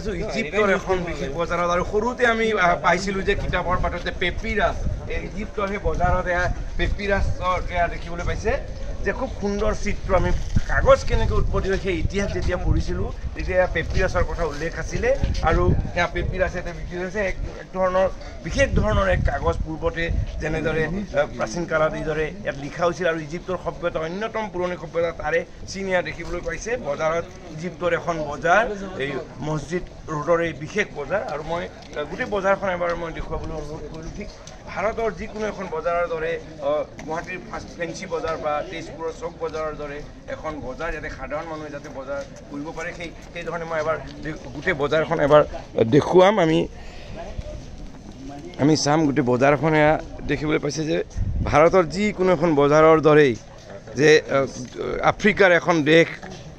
আছোঁ ইজিপ্তৰ এখন বিশেষ বজাৰত আৰু সৰুতে আমি পাইছিলোঁ যে কিতাপৰ পাততে পেপিৰাছ ইজিপ্তৰ সেই বজাৰত এয়া পেপিৰাছৰ এয়া দেখিবলৈ পাইছে যে খুব সুন্দৰ চিত্ৰ আমি কাগজ কেনেকৈ উৎপত্তি হয় সেই ইতিহাস যেতিয়া পঢ়িছিলোঁ তেতিয়া পেপিৰাছৰ কথা উল্লেখ আছিলে আৰু সেয়া পেপিৰাছ এটা বিক্ৰী হৈছে এক ধৰণৰ বিশেষ ধৰণৰ এক কাগজ পূৰ্বতে যেনেদৰে প্ৰাচীন কালত এইদৰে ইয়াত লিখা হৈছিল আৰু ইজিপ্তৰ সভ্যতা অন্যতম পুৰণি সভ্যতা তাৰে চিন ইয়াত দেখিবলৈ পাইছে বজাৰত ইজিপ্তৰ এখন বজাৰ এই মছজিদ ৰোডৰ এই বিশেষ বজাৰ আৰু মই গোটেই বজাৰখন এবাৰ মই দেখুৱাবলৈ অনুৰোধ কৰিলোঁ ঠিক ভাৰতৰ যিকোনো এখন বজাৰৰ দৰে গুৱাহাটীৰ ফাৰ্ষ্ট ফেঞ্চি বজাৰ বা তেজপুৰৰ চক বজাৰৰ দৰে এখন বজাৰ যাতে সাধাৰণ মানুহে যাতে বজাৰ কৰিব পাৰে সেইধৰণে মই এবাৰ গোটেই বজাৰখন এবাৰ দেখুৱাম আমি চাম গোটেই বজাৰখন দেখিবলৈ পাইছে যে ভাৰতৰ যিকোনো এখন বজাৰৰ দৰেই যে আফ্ৰিকাৰ এখন দেশ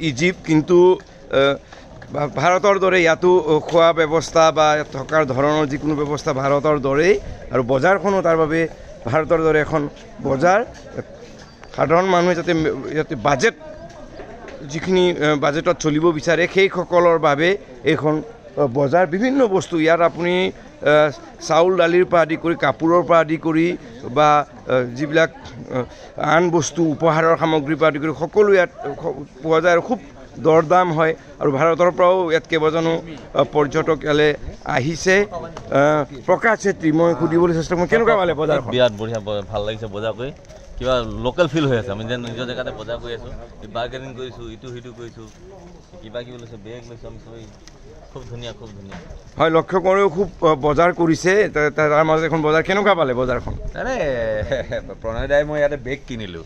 ইজিপ্ত কিন্তু ভাৰতৰ দৰে ইয়াতো খোৱা ব্যৱস্থা বা থকাৰ ধৰণৰ যিকোনো ব্যৱস্থা ভাৰতৰ দৰেই আৰু বজাৰখনো তাৰ বাবে ভাৰতৰ দৰে এখন বজাৰ সাধাৰণ মানুহে যাতে ইয়াতে বাজেট যিখিনি বাজেটত চলিব বিচাৰে সেইসকলৰ বাবে এইখন বজাৰ বিভিন্ন বস্তু ইয়াত আপুনি চাউল দালিৰ পৰা আদি কৰি কাপোৰৰ পৰা আদি কৰি বা যিবিলাক আন বস্তু উপহাৰৰ সামগ্ৰীৰ পৰা আদি কৰি সকলো ইয়াত পোৱা যায় আৰু খুব দৰদাম হয় আৰু ভাৰতৰ পৰাও ইয়াত কেইবাজনো পৰ্যটক ইয়ালৈ আহিছে প্ৰকাশ চেত্ৰী মই সুধিবলৈ চেষ্টা কৰিম কেনেকুৱা পালে বজাৰখন বিৰাট বঢ়িয়া ভাল লাগিছে বজাৰ কৰি কিবা লোকেল ফিল হৈ আছে আমি যেন নিজৰ জেগাতে বজাৰ কৰি আছোঁ বাৰ্গেনিং কৰিছোঁ ইটো সিটো কৰিছোঁ কিবা কিবি লৈছোঁ বেগ লৈছোঁ আমি চবেই খুব ধুনীয়া হয় লক্ষ্য কৰিও খুব বজাৰ কৰিছে তাৰ মাজত এখন বজাৰ কেনেকুৱা পালে বজাৰখন আৰে প্ৰণয় দাই মই ইয়াতে বেগ কিনিলোঁ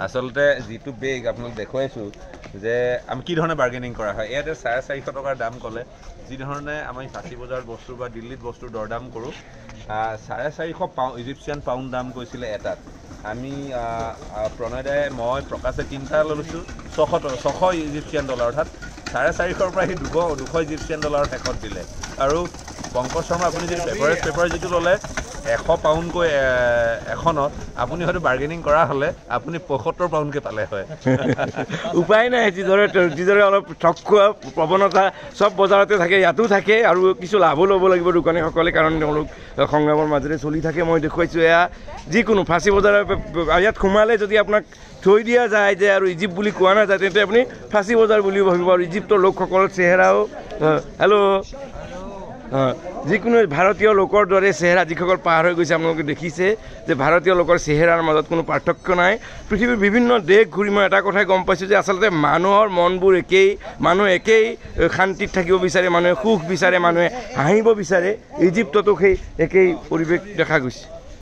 আচলতে যিটো বেগ আপোনাক দেখুৱাইছোঁ যে আমি কি ধৰণে বাৰ্গেনিং কৰা হয় ইয়াতে 450 টকাৰ দাম ক'লে যি ধৰণে আমি ফাঁচী বজাৰত বস্তু বা দিল্লীত বস্তুৰ দৰদাম কৰোঁ 450 ইজিপ্চিয়ান পাউণ্ড দাম কৈছিলে এটাত আমি প্ৰণয় দাই মই প্ৰকাশে 3টা লৈছোঁ 600 ইজিপ্চিয়ান ডলাৰ অৰ্থাৎ 450ৰ পৰা সি 200 ইজিপ্চিয়ান ডলাৰ শেষত দিলে আৰু পংকজ শৰ্মা আপুনি যদি পেপাৰ যিটো ল'লে 100 পাউণ্ডকৈ এখনত আপুনি হয়তো বাৰ্গেনিং কৰা হ'লে আপুনি 75 পাউণ্ডকৈ পালে হয় উপায় নাই যিদৰে অলপ ঠগ খোৱা প্ৰৱণতা চব বজাৰতে থাকে ইয়াতো থাকে আৰু কিছু লাভো ল'ব লাগিব দোকানীসকলে কাৰণ তেওঁলোক সংগ্ৰামৰ মাজেৰে চলি থাকে মই দেখুৱাইছোঁ এয়া যিকোনো ফাঁচী বজাৰ ইয়াত সোমালে যদি আপোনাক থৈ দিয়া যায় যে আৰু ইজিপ্ত বুলি কোৱা নাযায় তেন্তে আপুনি ফাঁচী বজাৰ বুলিও ভাবিব আৰু ইজিপ্তৰ লোকসকলৰ চেহেৰাও হেল্ল' যিকোনো ভাৰতীয় লোকৰ দৰে চেহেৰা যিসকল পাৰ হৈ গৈছে আপোনালোকে দেখিছে যে ভাৰতীয় লোকৰ চেহেৰাৰ মাজত কোনো পাৰ্থক্য নাই পৃথিৱীৰ বিভিন্ন দেশ ঘূৰি মই এটা কথাই গম পাইছোঁ যে আচলতে মানুহৰ মনবোৰ একেই মানুহ একেই শান্তিত থাকিব বিচাৰে মানুহে সুখ বিচাৰে মানুহে হাঁহিব বিচাৰে ইজিপ্ততো সেই একেই পৰিৱেশ দেখা গৈছে